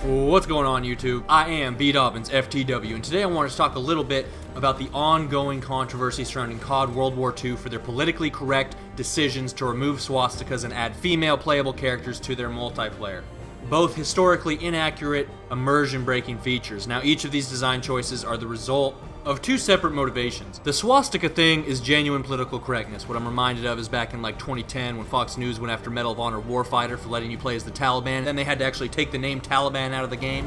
What's going on, YouTube? I am dukedobbins, FTW, and today I want to talk a little bit about the ongoing controversy surrounding COD World War II for their politically correct decisions to remove swastikas and add female playable characters to their multiplayer. Both historically inaccurate, immersion-breaking features. Now, each of these design choices are the result of two separate motivations. The swastika thing is genuine political correctness. What I'm reminded of is back in like 2010 when Fox News went after Medal of Honor Warfighter for letting you play as the Taliban. Then they had to actually take the name Taliban out of the game.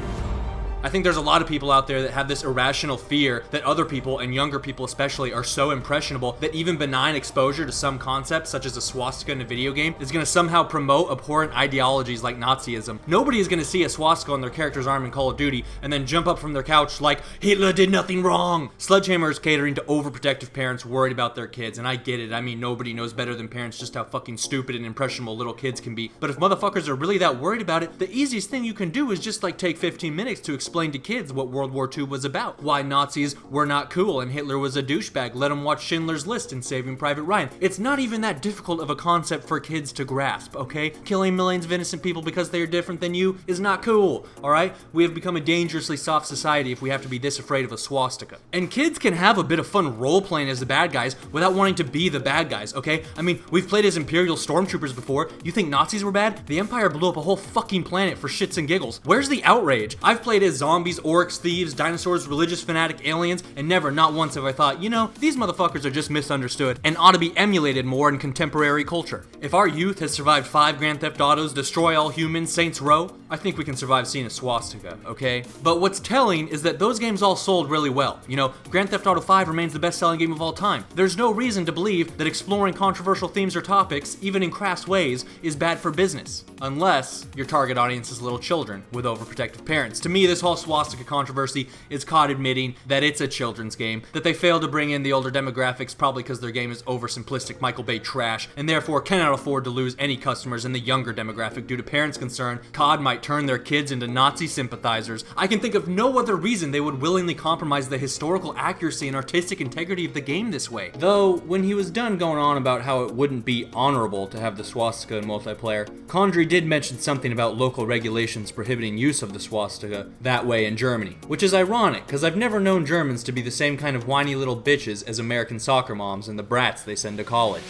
I think there's a lot of people out there that have this irrational fear that other people, and younger people especially, are so impressionable that even benign exposure to some concept, such as a swastika in a video game, is going to somehow promote abhorrent ideologies like Nazism. Nobody is going to see a swastika on their character's arm in Call of Duty and then jump up from their couch like, Hitler did nothing wrong! Sledgehammer is catering to overprotective parents worried about their kids, and I get it. I mean, nobody knows better than parents just how fucking stupid and impressionable little kids can be. But if motherfuckers are really that worried about it, the easiest thing you can do is just like take 15 minutes to explain to kids what World War II was about. Why Nazis were not cool and Hitler was a douchebag. Let them watch Schindler's List and Saving Private Ryan. It's not even that difficult of a concept for kids to grasp, okay? Killing millions of innocent people because they are different than you is not cool, alright? We have become a dangerously soft society if we have to be this afraid of a swastika. And kids can have a bit of fun role-playing as the bad guys without wanting to be the bad guys, okay? I mean, we've played as Imperial Stormtroopers before. You think Nazis were bad? The Empire blew up a whole fucking planet for shits and giggles. Where's the outrage? I've played as zombies, orcs, thieves, dinosaurs, religious fanatic aliens, and never, not once have I thought, you know, these motherfuckers are just misunderstood and ought to be emulated more in contemporary culture. If our youth has survived 5 Grand Theft Autos, Destroy All Humans, Saints Row, I think we can survive seeing a swastika, okay? But what's telling is that those games all sold really well. You know, Grand Theft Auto 5 remains the best-selling game of all time. There's no reason to believe that exploring controversial themes or topics, even in crass ways, is bad for business. Unless your target audience is little children with overprotective parents. To me, this whole swastika controversy is COD admitting that it's a children's game, that they failed to bring in the older demographics probably because their game is oversimplistic Michael Bay trash, and therefore cannot afford to lose any customers in the younger demographic due to parents' concern COD might turn their kids into Nazi sympathizers. I can think of no other reason they would willingly compromise the historical accuracy and artistic integrity of the game this way. Though, when he was done going on about how it wouldn't be honorable to have the swastika in multiplayer, Condry did mention something about local regulations prohibiting use of the swastika that way in Germany, which is ironic, because I've never known Germans to be the same kind of whiny little bitches as American soccer moms and the brats they send to college.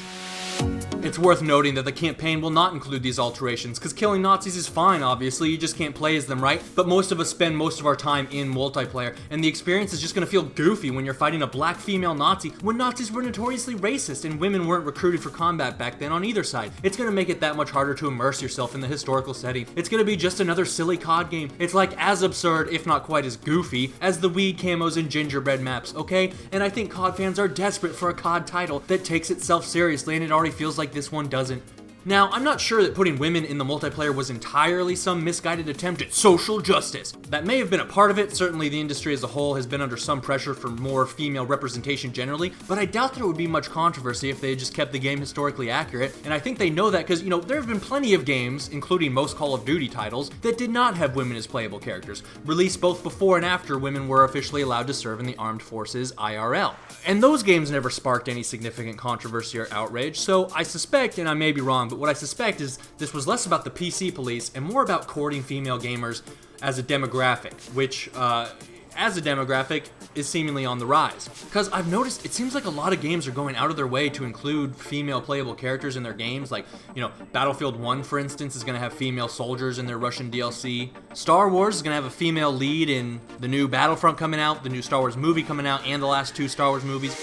It's worth noting that the campaign will not include these alterations, because killing Nazis is fine, obviously, you just can't play as them, right? But most of us spend most of our time in multiplayer, and the experience is just gonna feel goofy when you're fighting a black female Nazi when Nazis were notoriously racist and women weren't recruited for combat back then on either side. It's gonna make it that much harder to immerse yourself in the historical setting. It's gonna be just another silly COD game. It's like as absurd, if not quite as goofy, as the weed camos and gingerbread maps, okay? And I think COD fans are desperate for a COD title that takes itself seriously, and it already feels like this one doesn't. Now, I'm not sure that putting women in the multiplayer was entirely some misguided attempt at social justice. That may have been a part of it. Certainly the industry as a whole has been under some pressure for more female representation generally, but I doubt there would be much controversy if they had just kept the game historically accurate, and I think they know that because, you know, there have been plenty of games, including most Call of Duty titles, that did not have women as playable characters, released both before and after women were officially allowed to serve in the armed forces IRL. And those games never sparked any significant controversy or outrage, so I suspect, and I may be wrong, but what I suspect is this was less about the PC police and more about courting female gamers as a demographic, which, as a demographic, is seemingly on the rise. Because I've noticed it seems like a lot of games are going out of their way to include female playable characters in their games. Like, you know, Battlefield 1, for instance, is going to have female soldiers in their Russian DLC. Star Wars is going to have a female lead in the new Battlefront coming out, the new Star Wars movie coming out, and the last 2 Star Wars movies.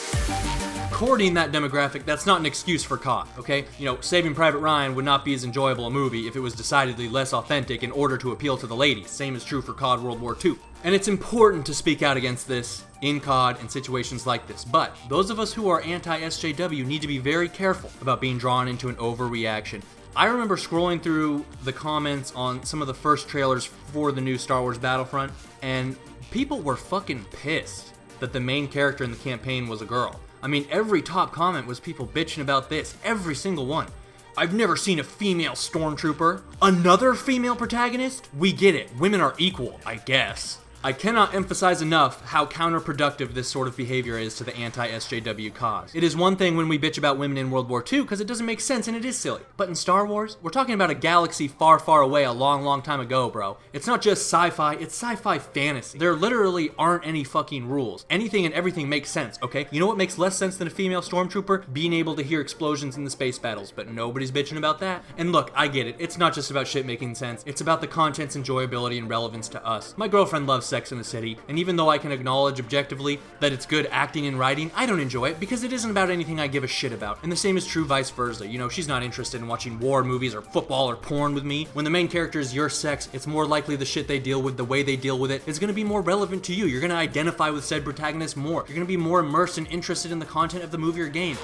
Courting that demographic, that's not an excuse for COD, okay? You know, Saving Private Ryan would not be as enjoyable a movie if it was decidedly less authentic in order to appeal to the ladies. Same is true for COD World War II. And it's important to speak out against this in COD in situations like this. But those of us who are anti-SJW need to be very careful about being drawn into an overreaction. I remember scrolling through the comments on some of the first trailers for the new Star Wars Battlefront, and people were fucking pissed that the main character in the campaign was a girl. I mean, every top comment was people bitching about this, every single one. I've never seen a female stormtrooper. Another female protagonist? We get it, women are equal, I guess. I cannot emphasize enough how counterproductive this sort of behavior is to the anti-SJW cause. It is one thing when we bitch about women in World War II because it doesn't make sense and it is silly. But in Star Wars, we're talking about a galaxy far, far away a long, long time ago, bro. It's not just sci-fi, it's sci-fi fantasy. There literally aren't any fucking rules. Anything and everything makes sense, okay? You know what makes less sense than a female stormtrooper? Being able to hear explosions in the space battles, but nobody's bitching about that. And look, I get it. It's not just about shit making sense. It's about the content's enjoyability and relevance to us. My girlfriend loves Sex and the City, and even though I can acknowledge objectively that it's good acting and writing, I don't enjoy it because it isn't about anything I give a shit about. And the same is true vice versa. You know, she's not interested in watching war movies or football or porn with me. When the main character is your sex, it's more likely the shit they deal with, the way they deal with it, is going to be more relevant to you. You're going to identify with said protagonist more. You're going to be more immersed and interested in the content of the movie or game.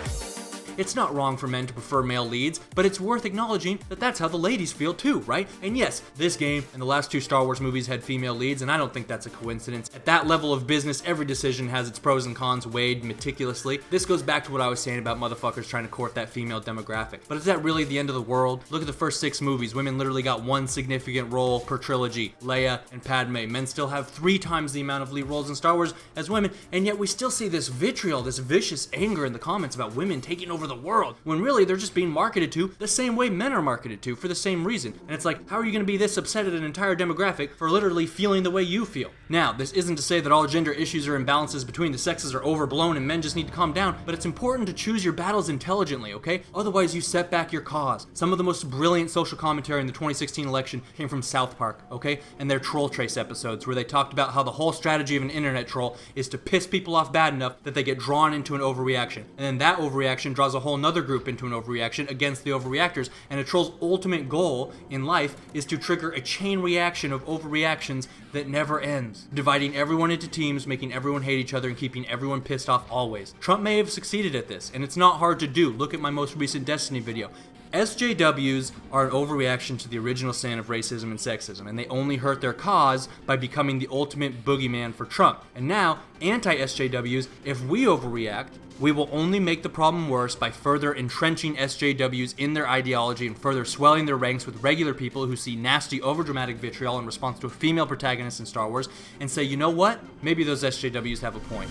It's not wrong for men to prefer male leads, but it's worth acknowledging that that's how the ladies feel too, right? And yes, this game and the last two Star Wars movies had female leads, and I don't think that's a coincidence. At that level of business, every decision has its pros and cons weighed meticulously. This goes back to what I was saying about motherfuckers trying to court that female demographic. But is that really the end of the world? Look at the first 6 movies. Women literally got 1 significant role per trilogy. Leia and Padme. Men still have 3 times the amount of lead roles in Star Wars as women, and yet we still see this vitriol, this vicious anger in the comments about women taking over the world, when really they're just being marketed to the same way men are marketed to for the same reason. And it's like, how are you going to be this upset at an entire demographic for literally feeling the way you feel? Now, this isn't to say that all gender issues or imbalances between the sexes are overblown and men just need to calm down, but it's important to choose your battles intelligently, okay? Otherwise you set back your cause. Some of the most brilliant social commentary in the 2016 election came from South Park, okay? And their Troll Trace episodes, where they talked about how the whole strategy of an internet troll is to piss people off bad enough that they get drawn into an overreaction. And then that overreaction draws a whole nother group into an overreaction against the overreactors, and a troll's ultimate goal in life is to trigger a chain reaction of overreactions that never ends, dividing everyone into teams, making everyone hate each other, and keeping everyone pissed off always. Trump may have succeeded at this, and it's not hard to do. Look at my most recent Destiny video. SJWs are an overreaction to the original sin of racism and sexism, and they only hurt their cause by becoming the ultimate boogeyman for Trump. And now, anti-SJWs, if we overreact, we will only make the problem worse by further entrenching SJWs in their ideology and further swelling their ranks with regular people who see nasty, overdramatic vitriol in response to a female protagonist in Star Wars and say, you know what? Maybe those SJWs have a point.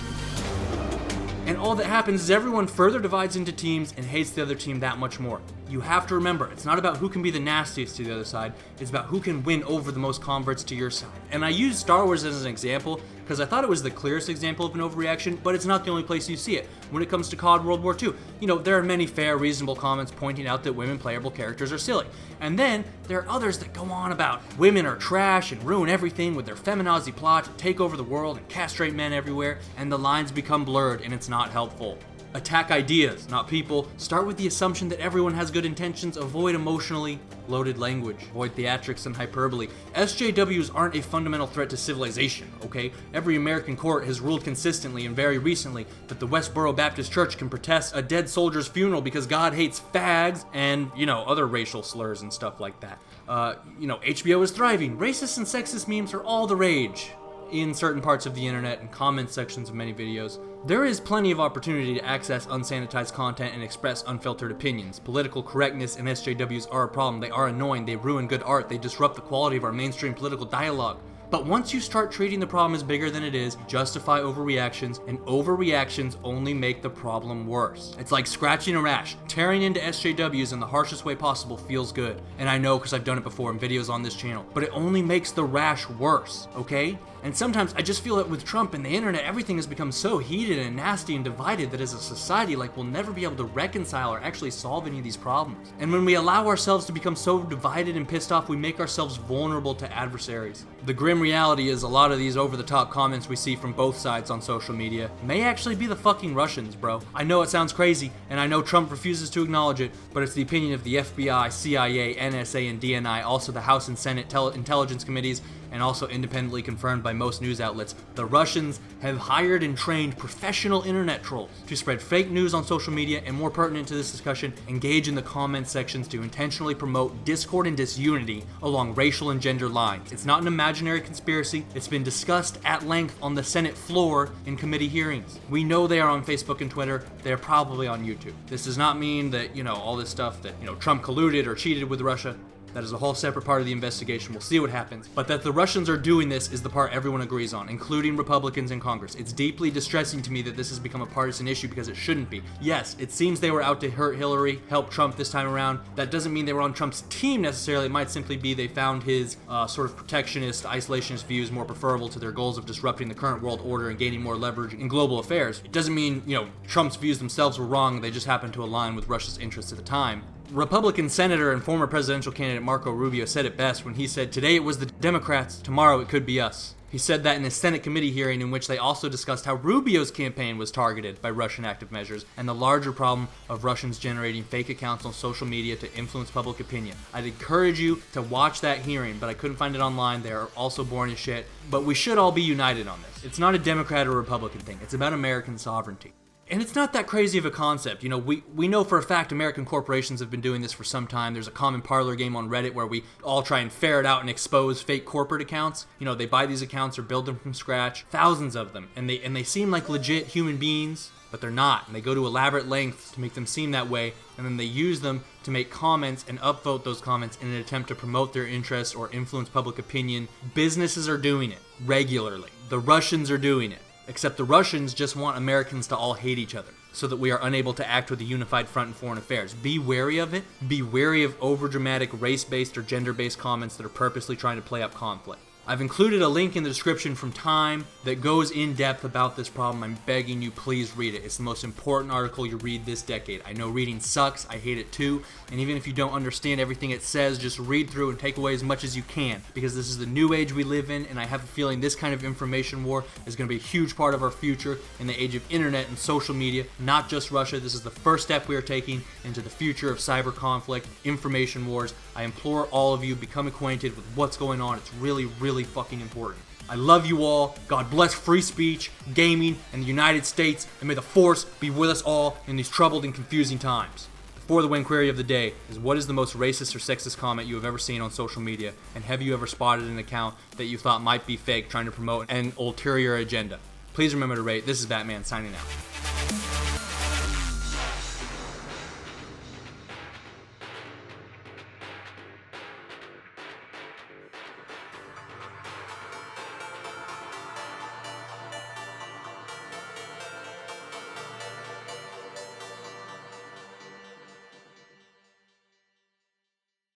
And all that happens is everyone further divides into teams and hates the other team that much more. You have to remember, it's not about who can be the nastiest to the other side, it's about who can win over the most converts to your side. And I use Star Wars as an example because I thought it was the clearest example of an overreaction, but it's not the only place you see it. When it comes to COD World War II, you know, there are many fair, reasonable comments pointing out that women playable characters are silly. And then there are others that go on about women are trash and ruin everything with their feminazi plot to take over the world and castrate men everywhere, and the lines become blurred and it's not helpful. Attack ideas, not people. Start with the assumption that everyone has good intentions. Avoid emotionally loaded language. Avoid theatrics and hyperbole. SJWs aren't a fundamental threat to civilization, okay? Every American court has ruled consistently and very recently that the Westboro Baptist Church can protest a dead soldier's funeral because God hates fags and, you know, other racial slurs and stuff like that. HBO is thriving. Racist and sexist memes are all the rage in certain parts of the internet and comment sections of many videos. There is plenty of opportunity to access unsanitized content and express unfiltered opinions. Political correctness and SJWs are a problem. They are annoying, they ruin good art, they disrupt the quality of our mainstream political dialogue. But once you start treating the problem as bigger than it is, justify overreactions, and overreactions only make the problem worse. It's like scratching a rash. Tearing into SJWs in the harshest way possible feels good. And I know because I've done it before in videos on this channel. But it only makes the rash worse, okay? And sometimes I just feel that with Trump and the internet, everything has become so heated and nasty and divided that as a society, like, we'll never be able to reconcile or actually solve any of these problems. And when we allow ourselves to become so divided and pissed off, we make ourselves vulnerable to adversaries. The grim reality is a lot of these over-the-top comments we see from both sides on social media may actually be the fucking Russians, bro. I know it sounds crazy, and I know Trump refuses to acknowledge it, but it's the opinion of the FBI, CIA, NSA, and DNI, also the House and Senate intelligence committees, and also independently confirmed by most news outlets. The Russians have hired and trained professional internet trolls to spread fake news on social media, and more pertinent to this discussion, engage in the comment sections to intentionally promote discord and disunity along racial and gender lines. It's not an imaginary conspiracy. It's been discussed at length on the Senate floor in committee hearings. We know they are on Facebook and Twitter. They're probably on YouTube. This does not mean that, all this stuff that, Trump colluded or cheated with Russia. That is a whole separate part of the investigation. We'll see what happens. But that the Russians are doing this is the part everyone agrees on, including Republicans in Congress. It's deeply distressing to me that this has become a partisan issue because it shouldn't be. Yes, it seems they were out to hurt Hillary, help Trump this time around. That doesn't mean they were on Trump's team necessarily. It might simply be they found his sort of protectionist, isolationist views more preferable to their goals of disrupting the current world order and gaining more leverage in global affairs. It doesn't mean, Trump's views themselves were wrong. They just happened to align with Russia's interests at the time. Republican Senator and former presidential candidate Marco Rubio said it best when he said, "Today it was the Democrats, tomorrow it could be us." He said that in a Senate committee hearing in which they also discussed how Rubio's campaign was targeted by Russian active measures and the larger problem of Russians generating fake accounts on social media to influence public opinion. I'd encourage you to watch that hearing, but I couldn't find it online. They're also boring as shit. But we should all be united on this. It's not a Democrat or Republican thing. It's about American sovereignty. And it's not that crazy of a concept. We know for a fact American corporations have been doing this for some time. There's a common parlor game on Reddit where we all try and ferret out and expose fake corporate accounts. They buy these accounts or build them from scratch, thousands of them, and they seem like legit human beings, but they're not. And they go to elaborate lengths to make them seem that way, and then they use them to make comments and upvote those comments in an attempt to promote their interests or influence public opinion. Businesses are doing it regularly. The Russians are doing it. Except the Russians just want Americans to all hate each other so that we are unable to act with a unified front in foreign affairs. Be wary of it. Be wary of overdramatic race-based or gender-based comments that are purposely trying to play up conflict. I've included a link in the description from Time that goes in depth about this problem. I'm begging you, please read it. It's the most important article you read this decade. I know reading sucks. I hate it too. And even if you don't understand everything it says, just read through and take away as much as you can, because this is the new age we live in, and I have a feeling this kind of information war is going to be a huge part of our future in the age of internet and social media, not just Russia. This is the first step we are taking into the future of cyber conflict, information wars. I implore all of you, become acquainted with what's going on. It's really, really fucking important. I love you all. God bless free speech, gaming, and the United States, and may the Force be with us all in these troubled and confusing times. The For the Win query of the day is, what is the most racist or sexist comment you have ever seen on social media, and have you ever spotted an account that you thought might be fake trying to promote an ulterior agenda? Please remember to rate. This is Batman signing out.